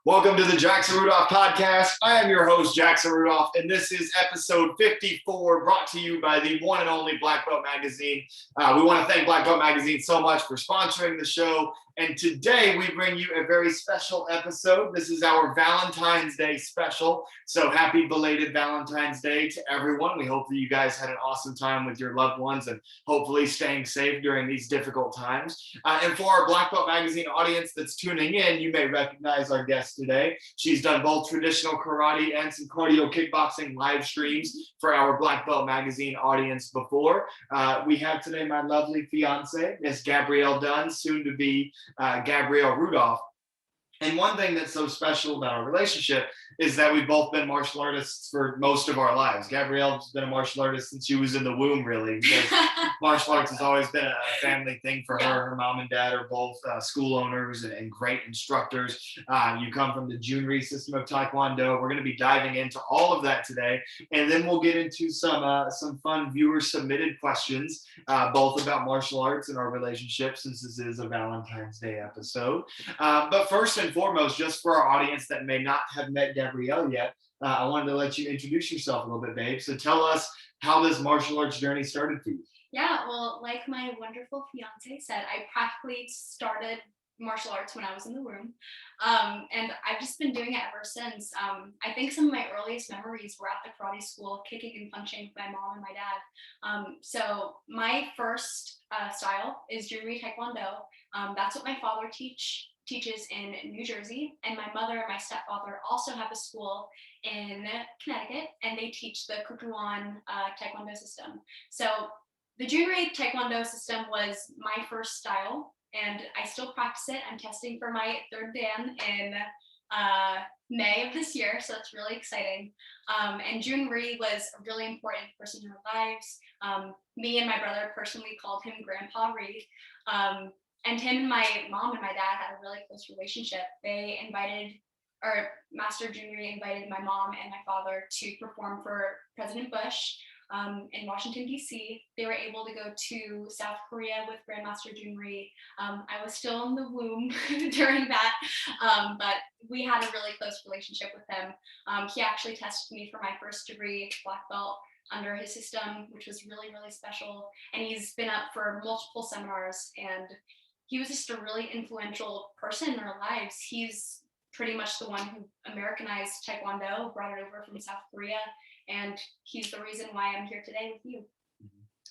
Welcome to the Jackson Rudolph podcast. I am your host, Jackson Rudolph, and this is episode 54, brought to you by the one and only Black Belt Magazine. We want to thank Black Belt Magazine so much for sponsoring the show. And today we bring you a very special episode. This is our Valentine's Day special. So happy belated Valentine's Day to everyone. We hope that you guys had an awesome time with your loved ones and hopefully staying safe during these difficult times. And for our Black Belt Magazine audience that's tuning in, you may recognize our guest today. She's done both traditional karate and some cardio kickboxing live streams for our Black Belt Magazine audience before. We have today my lovely fiancée, Miss Gabrielle Dunn, soon to be Gabrielle Rudolph. And one thing that's so special about our relationship is that we've both been martial artists for most of our lives. Gabrielle's been a martial artist since she was in the womb, really. Martial arts has always been a family thing for her. Her mom and dad are both school owners and great instructors. You come from the Jhoon system of Taekwondo. We're going to be diving into all of that today. And then we'll get into some fun viewer-submitted questions, both about martial arts and our relationship, since this is a Valentine's Day episode. But first and foremost, just for our audience that may not have met Gabrielle yet, I wanted to let you introduce yourself a little bit, babe. So tell us how this martial arts journey started for you. Yeah, well, like my wonderful fiance said, I practically started martial arts when I was in the womb. And I've just been doing it ever since. I think some of my earliest memories were at the karate school, kicking and punching with my mom and my dad. So my first style is Jhoon Taekwondo. That's what my father teaches in New Jersey, and my mother and my stepfather also have a school in Connecticut, and they teach the Kwon Taekwondo system. So the Jhoon Taekwondo system was my first style, and I still practice it. I'm testing for my third dan in May of this year, so it's really exciting. And Jhoon was a really important person in our lives. Me and my brother personally called him Grandpa Rhee. And him and my mom and my dad had a really close relationship. Master Jhoon invited my mom and my father to perform for President Bush in Washington, D.C. They were able to go to South Korea with Grandmaster Jhoon. I was still in the womb during that, but we had a really close relationship with him. He actually tested me for my first degree, black belt, under his system, which was really, really special. And he's been up for multiple seminars, and he was just a really influential person in our lives. He's pretty much the one who Americanized Taekwondo, brought it over from South Korea, and he's the reason why I'm here today with you.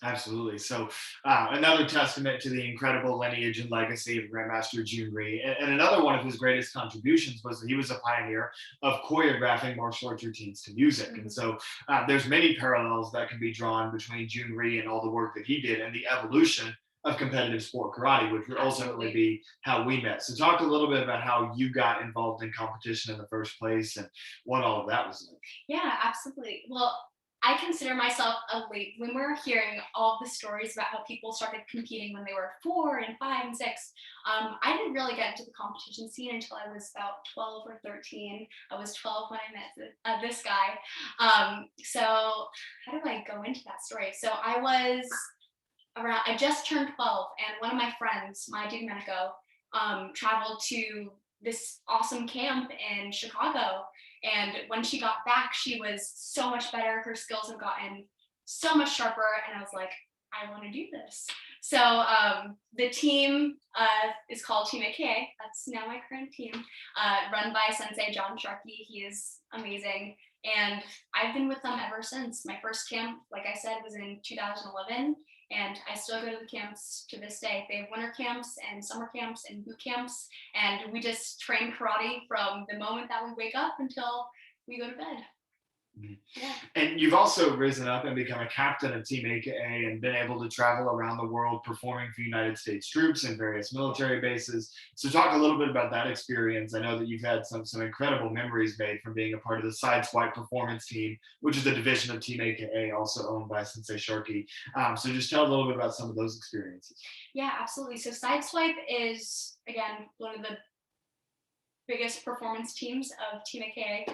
Absolutely. So another testament to the incredible lineage and legacy of Grandmaster Jhoon. And another one of his greatest contributions was that he was a pioneer of choreographing martial arts routines to music. And so there's many parallels that can be drawn between Jhoon and all the work that he did and the evolution of competitive sport karate, which would ultimately be how we met. So talk a little bit about how you got involved in competition in the first place and what all of that was like. Yeah, absolutely. Well, I consider myself a late bloomer, hearing all the stories about how people started competing when they were 4 and 5 and 6. I didn't really get into the competition scene until I was about 12 or 13. I was 12 when I met this guy. So how do I go into that story? So I just turned 12, and one of my friends, Maya Domenico, traveled to this awesome camp in Chicago. And when she got back, she was so much better. Her skills have gotten so much sharper. And I was like, I want to do this. So the team is called Team AKA. That's now my current team, run by Sensei John Sharkey. He is amazing. And I've been with them ever since. My first camp, like I said, was in 2011. And I still go to the camps to this day. They have winter camps and summer camps and boot camps. And we just train karate from the moment that we wake up until we go to bed. Yeah. And you've also risen up and become a captain of Team AKA and been able to travel around the world performing for United States troops and various military bases. So talk a little bit about that experience. I know that you've had some incredible memories made from being a part of the Sideswipe performance team, which is a division of Team AKA, also owned by Sensei Sharkey. So just tell a little bit about some of those experiences. Yeah, absolutely. So Sideswipe is, again, one of the biggest performance teams of Team AKA.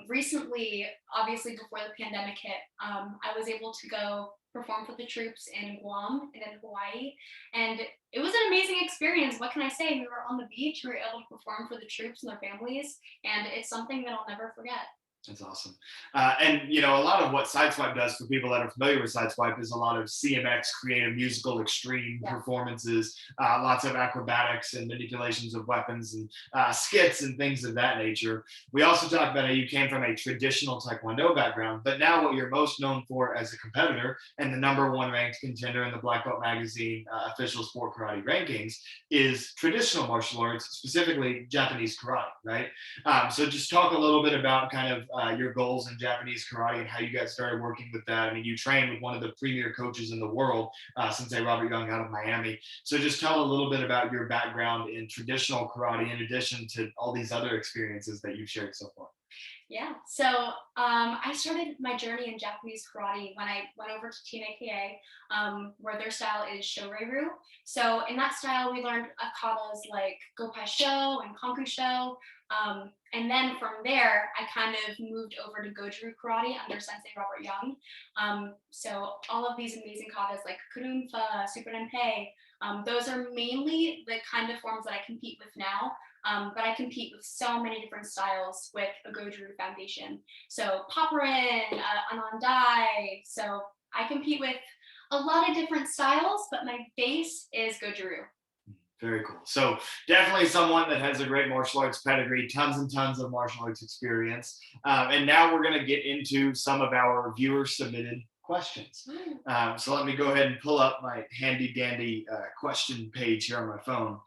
Recently, obviously before the pandemic hit, I was able to go perform for the troops in Guam and in Hawaii. And it was an amazing experience. What can I say? We were on the beach, we were able to perform for the troops and their families. And it's something that I'll never forget. That's awesome. And, you know, a lot of what Sideswipe does for people that are familiar with Sideswipe is a lot of CMX, creative musical extreme performances, lots of acrobatics and manipulations of weapons and skits and things of that nature. We also talked about how you came from a traditional Taekwondo background, but now what you're most known for as a competitor and the #1 ranked contender in the Black Belt Magazine official sport karate rankings is traditional martial arts, specifically Japanese karate, right? So just talk a little bit about kind of your goals in Japanese karate and how you got started working with that. I mean, you trained with one of the premier coaches in the world, Sensei Robert Young out of Miami. So just tell a little bit about your background in traditional karate in addition to all these other experiences that you've shared so far. Yeah, so I started my journey in Japanese karate when I went over to Team AKA, where their style is Shoreiru. So in that style, we learned katas like Gopai Sho and Konku Sho. And then from there, I kind of moved over to Goju karate under Sensei Robert Young. So all of these amazing katas like Kurumfa, Super Renpei, those are mainly the kind of forms that I compete with now. But I compete with so many different styles with a Goju foundation. So Paparin, Anandai. So I compete with a lot of different styles, but my base is Goju. Very cool. So definitely someone that has a great martial arts pedigree, tons and tons of martial arts experience. And now we're going to get into some of our viewer submitted questions. So let me go ahead and pull up my handy dandy question page here on my phone.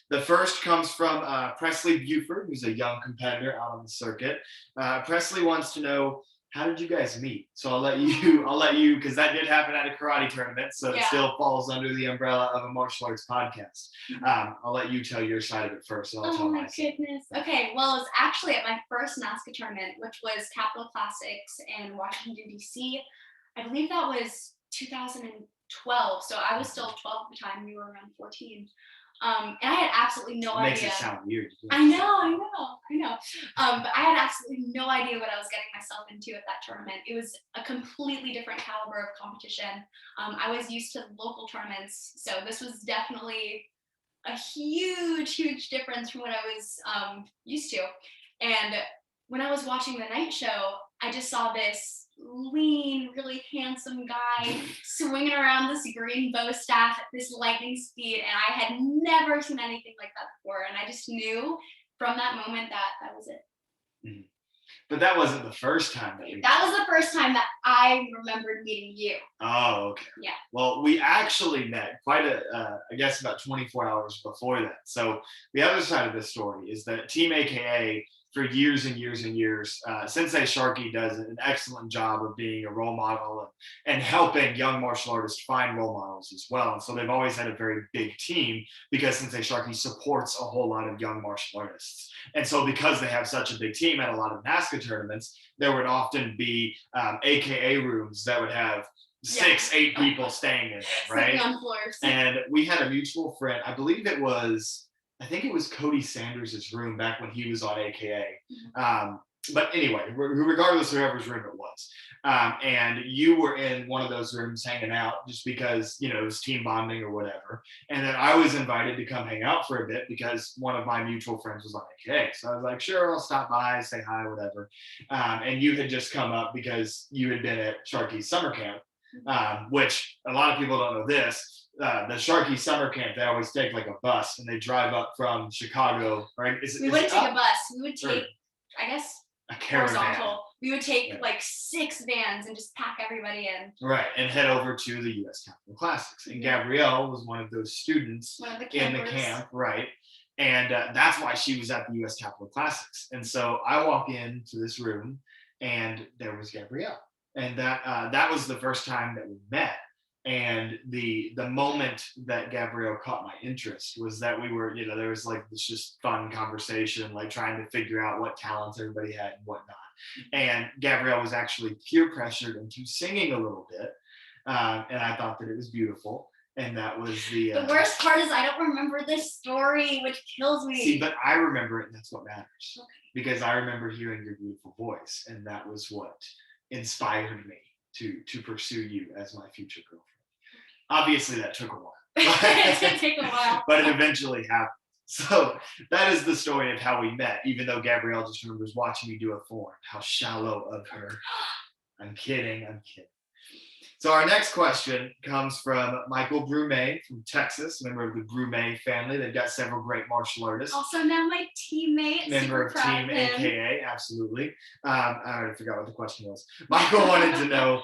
The first comes from Presley Buford, who's a young competitor out on the circuit. Presley wants to know, how did you guys meet? So I'll let you, because that did happen at a karate tournament, so it still falls under the umbrella of a martial arts podcast. I'll let you tell your side of it first. And I'll tell my side. Goodness. Okay, well, it was actually at my first NASCA tournament, which was Capital Classics in Washington, D.C. I believe that was 2012. So I was still 12 at the time. You were around 14. And I had absolutely no idea. Makes it sound weird. I know. But I had absolutely no idea what I was getting myself into at that tournament. It was a completely different caliber of competition. I was used to local tournaments, so this was definitely a huge difference from what I was used to. And when I was watching the night show, I just saw this lean, really handsome guy swinging around this green bow staff at this lightning speed, and I had never seen anything like that before. And I just knew from that moment that that was it. But that wasn't the first time that you. That was the first time that I remembered meeting you. Oh, okay. Yeah. Well, we actually met quite I guess about 24 hours before that. So the other side of this story is that Team AKA, for years and years and years, Sensei Sharky does an excellent job of being a role model and helping young martial artists find role models as well. And so they've always had a very big team because Sensei Sharky supports a whole lot of young martial artists. And so because they have such a big team at a lot of NASCA tournaments, there would often be AKA rooms that would have 6-8 people staying in them, right? Sitting on floors. And we had a mutual friend, I think it was Cody Sanders' room back when he was on AKA. But anyway, regardless of whoever's room it was. And you were in one of those rooms hanging out just because, you know, it was team bonding or whatever. And then I was invited to come hang out for a bit because one of my mutual friends was on AKA. So I was like, sure, I'll stop by, say hi, whatever. And you had just come up because you had been at Sharky's summer camp, which a lot of people don't know this. The Sharky summer camp, they always take like a bus and they drive up from Chicago, right? We wouldn't take a bus. We would take, I guess, a caravan. Horizontal. We would take like 6 vans and just pack everybody in. Right, and head over to the U.S. Capitol Classics. And Gabrielle was one of those students in the camp, right? And that's why she was at the U.S. Capitol Classics. And so I walk into this room and there was Gabrielle. And that was the first time that we met. And the moment that Gabrielle caught my interest was that we were, you know, there was like this just fun conversation, like trying to figure out what talents everybody had and whatnot. And Gabrielle was actually peer pressured into singing a little bit. And I thought that it was beautiful. And that was the worst part is I don't remember this story, which kills me. See, but I remember it, and that's what matters. Okay. Because I remember hearing your beautiful voice, and that was what inspired me to pursue you as my future girlfriend. Obviously, that took a while. It did take a while. But it eventually happened. So that is the story of how we met, even though Gabrielle just remembers watching me do a form. How shallow of her. I'm kidding. So our next question comes from Michael Brumet from Texas, member of the Brumet family. They've got several great martial artists. Also now my teammate. Member of Team AKA, absolutely. I already forgot what the question was. Michael wanted to know,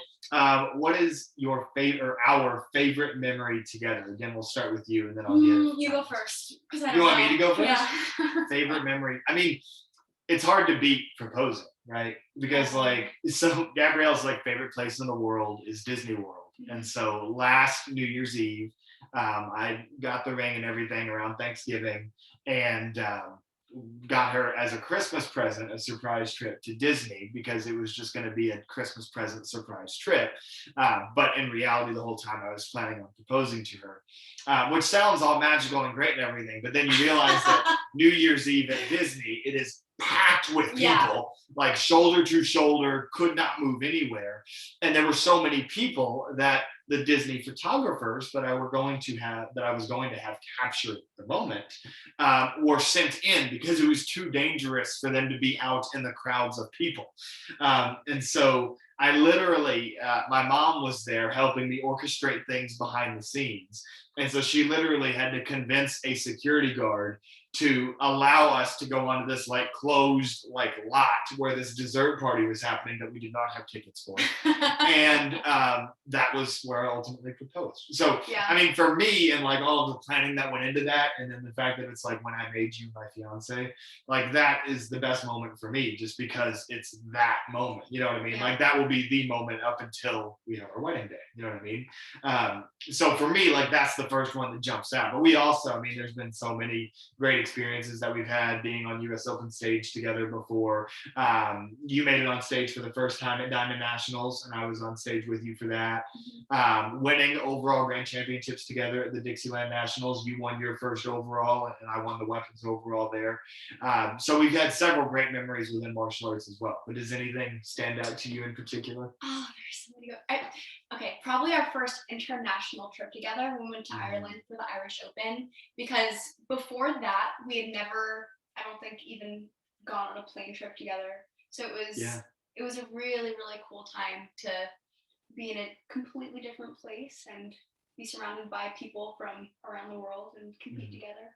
what is your favorite or our favorite memory together? Again, we'll start with you, and then I'll give. You go first. You want me to go first? Yeah. Favorite memory. I mean, it's hard to beat proposing, right? Because so Gabrielle's favorite place in the world is Disney World. And so last New Year's Eve, I got the ring and everything around Thanksgiving, and got her as a Christmas present a surprise trip to Disney, because it was just going to be a Christmas present surprise trip. But in reality, the whole time I was planning on proposing to her, which sounds all magical and great and everything. But then you realize that New Year's Eve at Disney, it is packed with people, like shoulder to shoulder, could not move anywhere. And there were so many people that the Disney photographers that I was going to have captured the moment were sent in, because it was too dangerous for them to be out in the crowds of people. And so I literally, my mom was there helping me orchestrate things behind the scenes. And so she literally had to convince a security guard to allow us to go onto this closed lot where this dessert party was happening that we did not have tickets for. And that was where I ultimately proposed. So, I mean, for me, and all of the planning that went into that, and then the fact that it's when I made you my fiance, that is the best moment for me, just because it's that moment. You know what I mean? That will be the moment up until we have our wedding day. You know what I mean? So for me, that's the first one that jumps out. But we also, I mean, there's been so many great experiences that we've had being on US Open stage together before. You made it on stage for the first time at Diamond Nationals, and I was on stage with you for that. Winning overall grand championships together at the Dixieland Nationals. You won your first overall, and I won the weapons overall there. So we've had several great memories within martial arts as well. But does anything stand out to you in particular? Oh, there's so many good. Okay, probably our first international trip together when we went to Ireland for the Irish Open, because before that we had never, I don't think, even gone on a plane trip together. So it was a really, really cool time to be in a completely different place and be surrounded by people from around the world and compete together.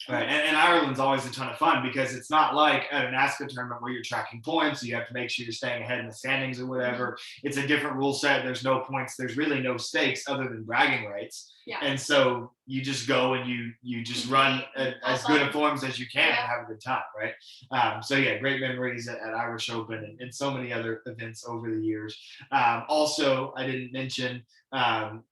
Right, and Ireland's always a ton of fun, because it's not like at an ASCA tournament where you're tracking points, so you have to make sure you're staying ahead in the standings or whatever. It's a different rule set. There's no points. There's really no stakes other than bragging rights. And so you just go and you just run as good a forms as you can and have a good time, right? So great memories at Irish Open and so many other events over the years. Also, I didn't mention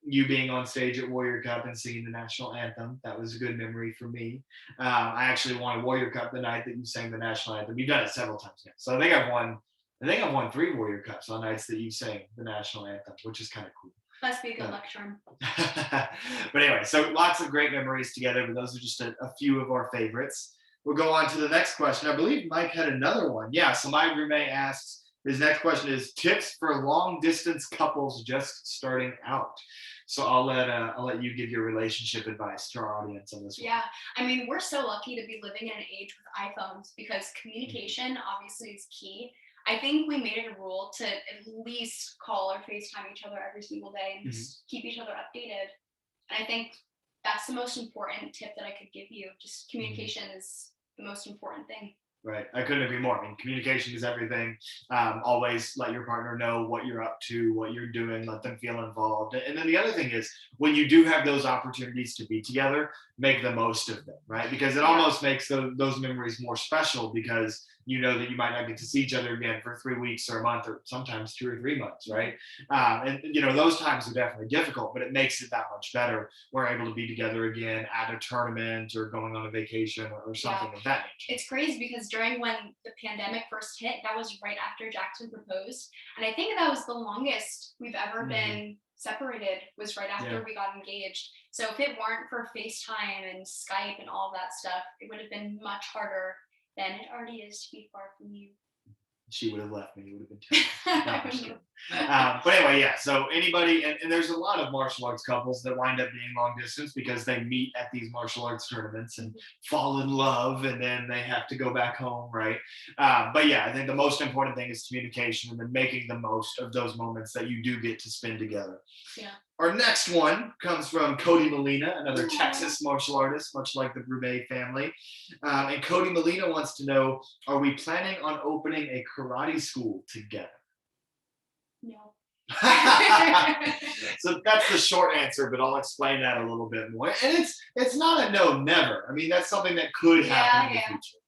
you being on stage at Warrior Cup and singing the national anthem. That was a good memory for me. I actually won a Warrior Cup the night that you sang the national anthem. You've done it several times now. So I think I've won 3 Warrior Cups on nights that you sang the national anthem, which is kind of cool. Must be a good luck charm. But anyway, so lots of great memories together, but those are just a few of our favorites. We'll go on to the next question. I believe Mike had another one. Yeah, so Mike Rhee asks, his next question is tips for long distance couples just starting out. So I'll let you give your relationship advice to our audience on this one. Yeah, I mean, we're so lucky to be living in an age with iPhones, because communication obviously is key. I think we made it a rule to at least call or FaceTime each other every single day and just keep each other updated. And I think that's the most important tip that I could give you. Just communication is the most important thing. Right. I couldn't agree more. I mean, communication is everything. Always let your partner know what you're up to, what you're doing, let them feel involved. And then the other thing is, when you do have those opportunities to be together, make the most of them, right? Because it almost makes those memories more special, because you know that you might not get to see each other again for 3 weeks or a month, or sometimes 2 or 3 months, right? And those times are definitely difficult, but it makes it that much better. We're able to be together again at a tournament or going on a vacation or something of that nature. It's crazy, because during when the pandemic first hit, that was right after Jackson proposed. And I think that was the longest we've ever been separated was right after Yeah. we got engaged. So if it weren't for FaceTime and Skype and all that stuff, it would have been much harder than it already is to be far from you. She would have left me. It would have been terrible. No, I'm just kidding. But anyway, yeah. So anybody, and there's a lot of martial arts couples that wind up being long distance because they meet at these martial arts tournaments and fall in love, and then they have to go back home, right? But yeah, I think the most important thing is communication and then making the most of those moments that you do get to spend together. Yeah. Our next one comes from Cody Molina, another Texas martial artist, much like the Rhee family. And Cody Molina wants to know, are we planning on opening a karate school together? No. So that's the short answer, but I'll explain that a little bit more. And it's not a no, never. I mean, that's something that could happen in the future.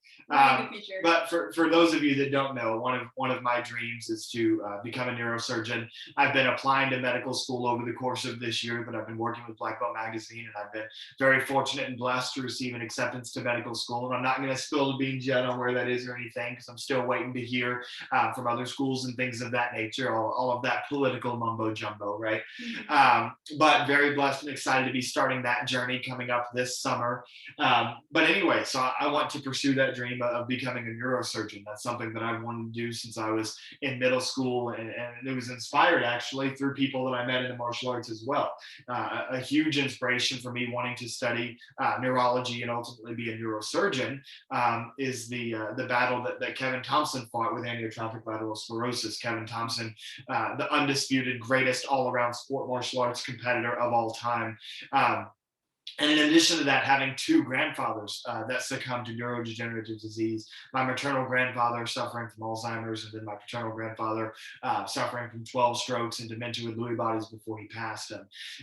But for those of you that don't know, one of my dreams is to become a neurosurgeon. I've been applying to medical school over the course of this year, but I've been working with Black Belt Magazine, and I've been very fortunate and blessed to receive an acceptance to medical school. And I'm not going to spill the beans yet on where that is or anything, because I'm still waiting to hear from other schools and things of that nature, all of that political mumbo jumbo, right? But very blessed and excited to be starting that journey coming up this summer. But anyway, so I want to pursue that dream of becoming a neurosurgeon. That's something that I've wanted to do since I was in middle school, and it was inspired actually through people that I met in the martial arts as well. A huge inspiration for me wanting to study neurology and ultimately be a neurosurgeon is the battle that Kevin Thompson fought with amyotrophic lateral sclerosis. Kevin Thompson, the undisputed greatest all-around sport martial arts competitor of all time. And in addition to that, having two grandfathers that succumbed to neurodegenerative disease, my maternal grandfather suffering from Alzheimer's, and then my paternal grandfather suffering from 12 strokes and dementia with Lewy bodies before he passed.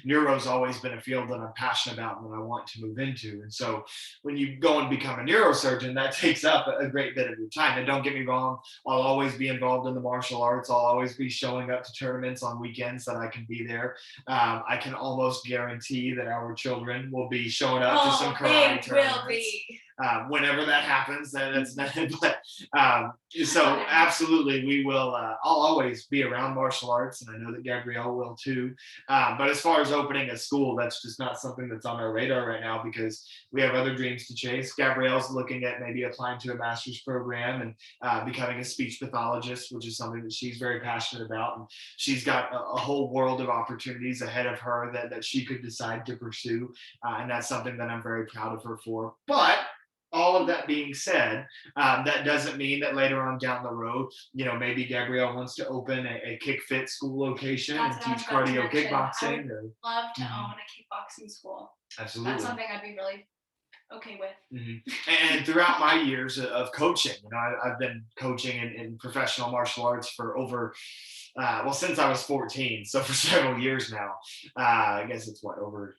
Neuro's always been a field that I'm passionate about and that I want to move into. And so when you go and become a neurosurgeon, that takes up a great bit of your time. And don't get me wrong, I'll always be involved in the martial arts. I'll always be showing up to tournaments on weekends that I can be there. I can almost guarantee that our children will be showing up to some karate tournaments. Whenever that happens, then it's not. But so absolutely, we will. I'll always be around martial arts, and I know that Gabrielle will too. But as far as opening a school, that's just not something that's on our radar right now because we have other dreams to chase. Gabrielle's looking at maybe applying to a master's program and becoming a speech pathologist, which is something that she's very passionate about, and she's got a whole world of opportunities ahead of her that she could decide to pursue, and that's something that I'm very proud of her for. But all of that being said, that doesn't mean that later on down the road, maybe Gabrielle wants to open a kick fit school location and teach cardio kickboxing. I would love to own a kickboxing school. Absolutely. That's something I'd be really okay with. And throughout my years of coaching, I've been coaching in professional martial arts for over, since I was 14. So for several years now. I guess it's over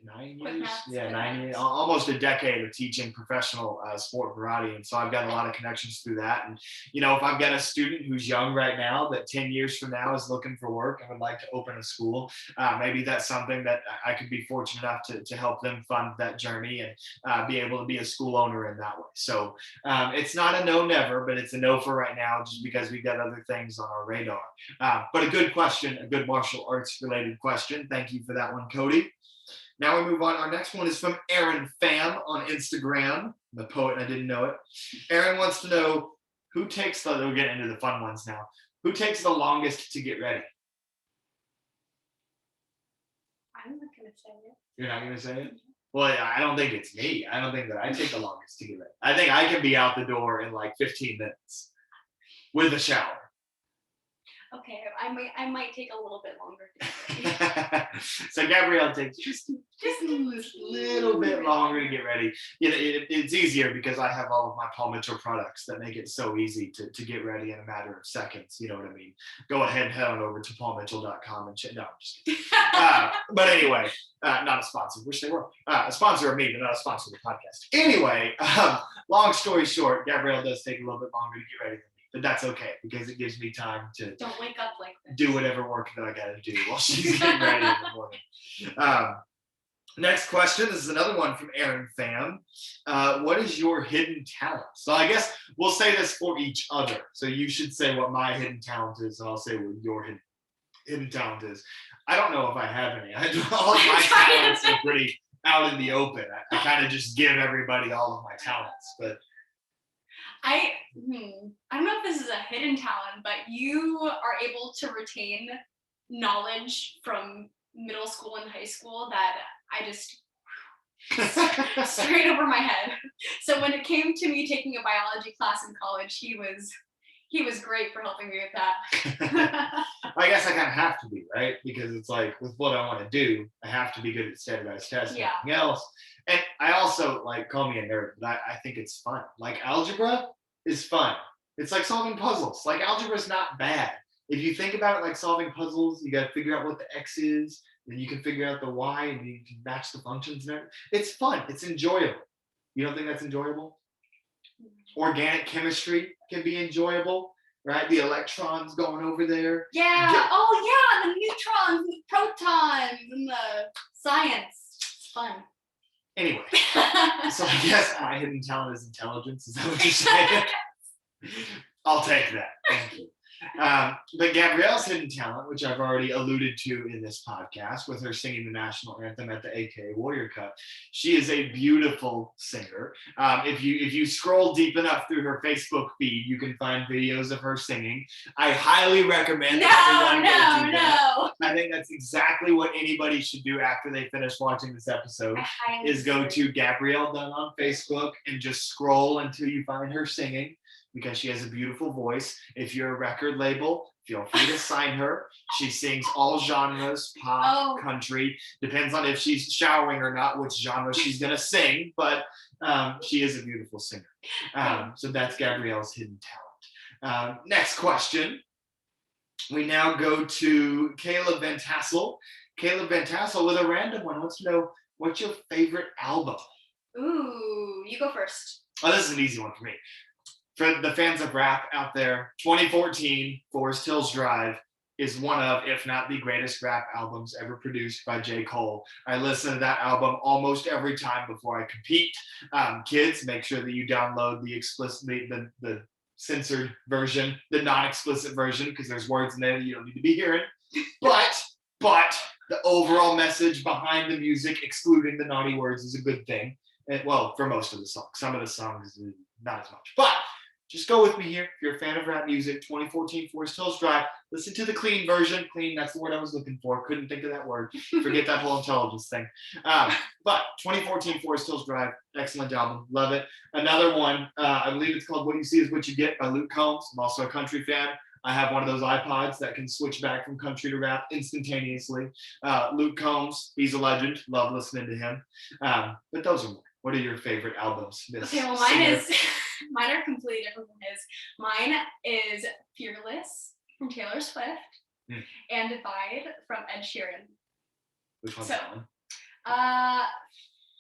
9 years. Yeah, 9 years, almost a decade of teaching professional sport karate. And so I've got a lot of connections through that. And, if I've got a student who's young right now that 10 years from now is looking for work, I would like to open a school. Maybe that's something that I could be fortunate enough to help them fund that journey and be able to be a school owner in that way. So it's not a no, never, but it's a no for right now, just because we've got other things on our radar. But a good question, a good martial arts related question. Thank you for that one, Cody. Now we move on. Our next one is from Aaron Pham on Instagram, the poet, and I didn't know it. Aaron wants to know we'll get into the fun ones now. Who takes the longest to get ready? I'm not going to say it. You're not going to say it? Well, I don't think it's me. I don't think that I take the longest to get ready. I think I can be out the door in like 15 minutes with a shower. Okay, I might take a little bit longer to get ready. So Gabrielle takes just a little bit longer to get ready. It's easier because I have all of my Paul Mitchell products that make it so easy to get ready in a matter of seconds. You know what I mean? Go ahead and head on over to paulmitchell.com and check. No, I'm just kidding. But anyway, not a sponsor. Wish they were. A sponsor of me, but not a sponsor of the podcast. Anyway, long story short, Gabrielle does take a little bit longer to get ready than me. But that's okay because it gives me time to don't wake up like this. Do whatever work that I got to do while she's getting ready in the morning. Next question. This is another one from Aaron Pham. What is your hidden talent? So I guess we'll say this for each other. So you should say what my hidden talent is, and I'll say what your hidden. hidden talent is. I don't know if I have any. All of my talents are pretty out in the open. I kind of just give everybody all of my talents, but I don't know if this is a hidden talent, but you are able to retain knowledge from middle school and high school that I just straight over my head. So when it came to me taking a biology class in college, he was great for helping me with that. I guess I kind of have to be, right? Because it's like with what I want to do, I have to be good at standardized tests and everything else. And I also, like, call me a nerd, but I think it's fun. Like, algebra is fun. It's like solving puzzles. Like, algebra is not bad. If you think about it like solving puzzles, you got to figure out what the X is, then you can figure out the Y, and you can match the functions and everything. It's fun. It's enjoyable. You don't think that's enjoyable? Organic chemistry can be enjoyable, right? The electrons going over there. Yeah. Oh, yeah. The neutrons and the protons and the science. It's fun. Anyway, so I guess my hidden talent is intelligence. Is that what you're saying? I'll take that. Thank you. But Gabrielle's hidden talent, which I've already alluded to in this podcast with her singing the national anthem at the AKA Warrior Cup, she is a beautiful singer. If you scroll deep enough through her Facebook feed, you can find videos of her singing. I highly recommend everyone go do that. I think that's exactly what anybody should do after they finish watching this episode, is go to Gabrielle Dunn on Facebook and just scroll until you find her singing, because she has a beautiful voice. If you're a record label, feel free to sign her. She sings all genres, pop, country. Depends on if she's showering or not, which genre she's going to sing, but she is a beautiful singer. So that's Gabrielle's hidden talent. Next question. We now go to Caleb Van Tassel. Caleb Van Tassel with a random one wants to know, what's your favorite album? Ooh, you go first. Oh, this is an easy one for me. For the fans of rap out there, 2014 Forest Hills Drive is one of, if not the greatest rap albums ever produced by J. Cole. I listen to that album almost every time before I compete. Kids, make sure that you download the the censored version, the non-explicit version, because there's words in there that you don't need to be hearing. But the overall message behind the music, excluding the naughty words, is a good thing. And, well, for most of the songs. Some of the songs, not as much. But just go with me here. If you're a fan of rap music, 2014 Forest Hills Drive, listen to the clean version. Clean, that's the word I was looking for. Couldn't think of that word. Forget that whole intelligence thing. But 2014 Forest Hills Drive, excellent album. Love it. Another one, I believe it's called What You See Is What You Get by Luke Combs. I'm also a country fan. I have one of those iPods that can switch back from country to rap instantaneously. Luke Combs, he's a legend. Love listening to him. But those are mine. What are your favorite albums? Okay, well, mine are completely different from his. Mine is Fearless from Taylor Swift and Divide from Ed Sheeran. Which one's that one?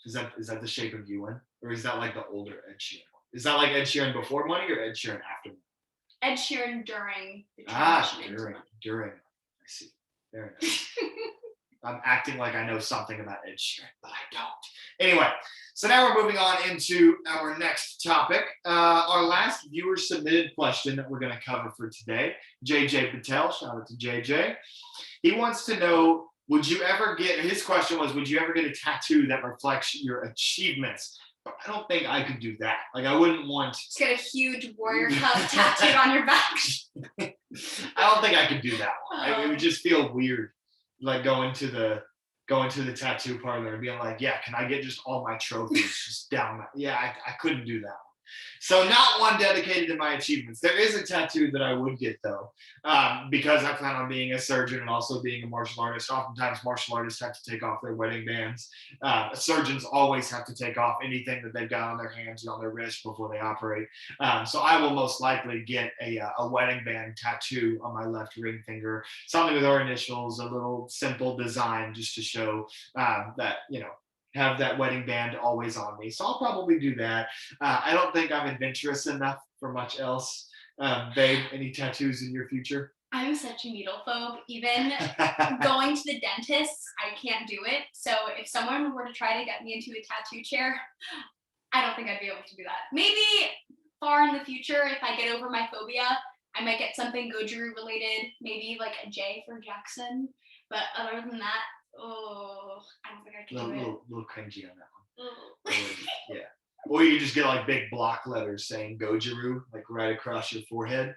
Is that The Shape of You one? Or is that like the older Ed Sheeran one? Is that like Ed Sheeran before Money or Ed Sheeran after Money? Ed Sheeran during the transition. During. I see. Very nice. I'm acting like I know something about Ed Sheeran, but I don't. Anyway, so now we're moving on into our next topic. Our last viewer submitted question that we're going to cover for today. JJ Patel, shout out to JJ. He wants to know, his question was, would you ever get a tattoo that reflects your achievements? But I don't think I could do that. Like, I wouldn't want. Just get a huge Warrior Cup tattooed on your back. I don't think I could do that one. It would just feel weird. Like going to the tattoo parlor and being like, yeah, can I get just all my trophies just down? I couldn't do that one. So not one dedicated to my achievements. There is a tattoo that I would get though, because I plan on being a surgeon and also being a martial artist. Oftentimes martial artists have to take off their wedding bands. Surgeons always have to take off anything that they've got on their hands or on their wrist before they operate. So I will most likely get a wedding band tattoo on my left ring finger, something with our initials, a little simple design just to show that, have that wedding band always on me. So I'll probably do that. I don't think I'm adventurous enough for much else. Babe, any tattoos in your future? I'm such a needle phobe. Even going to the dentist, I can't do it. So if someone were to try to get me into a tattoo chair, I don't think I'd be able to do that. Maybe far in the future, if I get over my phobia, I might get something Goju related, maybe like a J for Jackson. But other than that, I don't think I can do it. Little cringy on that one. Oh. Yeah. Or you just get like big block letters saying Goju like right across your forehead.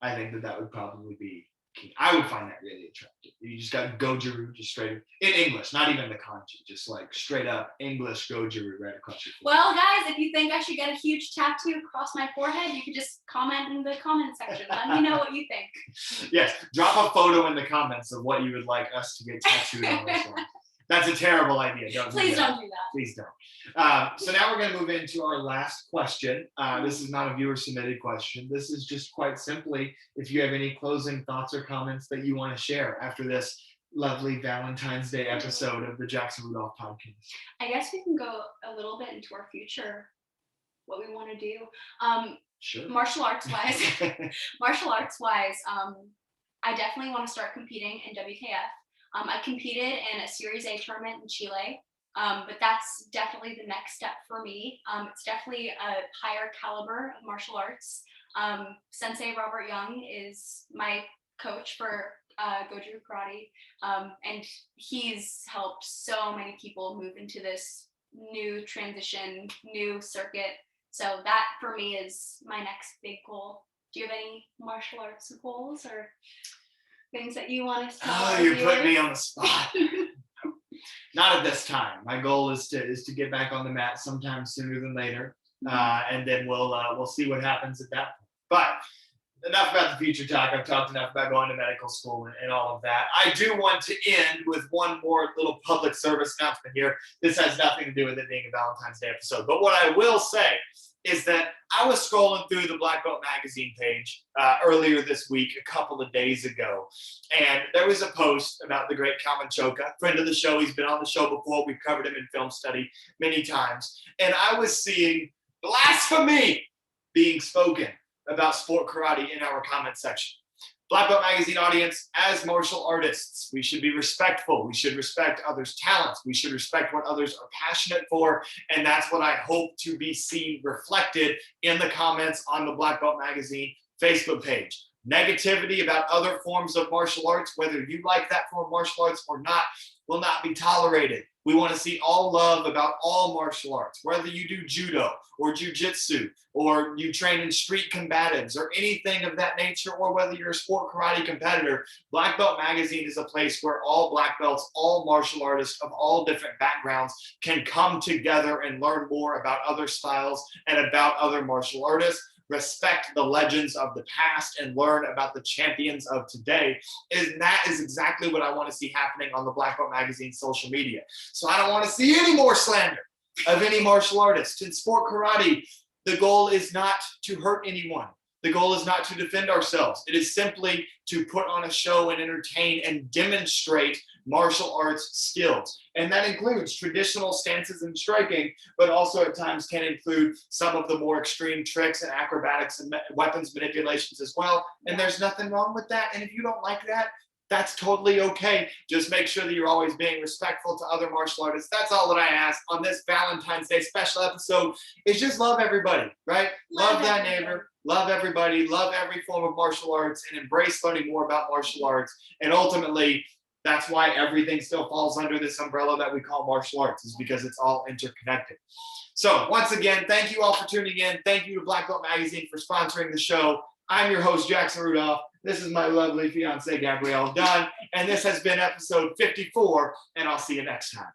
I think that would probably be key. I would find that really attractive. You just got Goju just straight in English, not even the kanji, just like straight up English Goju right across your forehead. Well, guys, if you think I should get a huge tattoo across my forehead, you could just comment in the comment section. Let me know what you think. Yes, drop a photo in the comments of what you would like us to get tattooed on this one. That's a terrible idea. Please don't do that. Please don't. So now we're going to move into our last question. This is not a viewer submitted question. This is just quite simply if you have any closing thoughts or comments that you want to share after this lovely Valentine's Day episode of the Jackson Rudolph podcast. I guess we can go a little bit into our future, what we want to do. Sure. Martial arts wise, I definitely want to start competing in WKF. I competed in a Series A tournament in Chile, but that's definitely the next step for me. It's definitely a higher caliber of martial arts. Sensei Robert Young is my coach for Goju Karate, and he's helped so many people move into this new transition, new circuit. So that for me is my next big goal. Do you have any martial arts goals or things that you want to tell? Oh, you put me on the spot. Not at this time. My goal is to get back on the mat sometime sooner than later, and then we'll see what happens at that point. But enough about the future talk. I've talked enough about going to medical school and all of that. I do want to end with one more little public service announcement here. This has nothing to do with it being a Valentine's Day episode, but what I will say is that I was scrolling through the Black Belt magazine page earlier this week, a couple of days ago, and there was a post about the great Kwon, friend of the show. He's been on the show before. We've covered him in film study many times. And I was seeing blasphemy being spoken about sport karate in our comment section. Black Belt magazine audience, as martial artists, we should be respectful. We should respect others' talents. We should respect what others are passionate for. And that's what I hope to be seen reflected in the comments on the Black Belt magazine Facebook page. Negativity about other forms of martial arts, whether you like that form of martial arts or not, will not be tolerated. We want to see all love about all martial arts, whether you do judo or jujitsu, or you train in street combatives or anything of that nature, or whether you're a sport karate competitor. Black Belt magazine is a place where all black belts, all martial artists of all different backgrounds can come together and learn more about other styles and about other martial artists. Respect the legends of the past and learn about the champions of today. And that is exactly what I want to see happening on the Black Belt magazine social media. So I don't want to see any more slander of any martial artist. In sport karate, the goal is not to hurt anyone. The goal is not to defend ourselves. It is simply to put on a show and entertain and demonstrate martial arts skills. And that includes traditional stances and striking, but also at times can include some of the more extreme tricks and acrobatics and weapons manipulations as well. And there's nothing wrong with that. And if you don't like that, that's totally okay. Just make sure that you're always being respectful to other martial artists. That's all that I ask on this Valentine's Day special episode, is just love everybody, right? Love thy neighbor, love everybody, love every form of martial arts, and embrace learning more about martial arts. And ultimately, that's why everything still falls under this umbrella that we call martial arts, is because it's all interconnected. So once again, thank you all for tuning in. Thank you to Black Belt Magazine for sponsoring the show. I'm your host, Jackson Rudolph. This is my lovely fiancée, Gabrielle Dunn. And this has been episode 54, and I'll see you next time.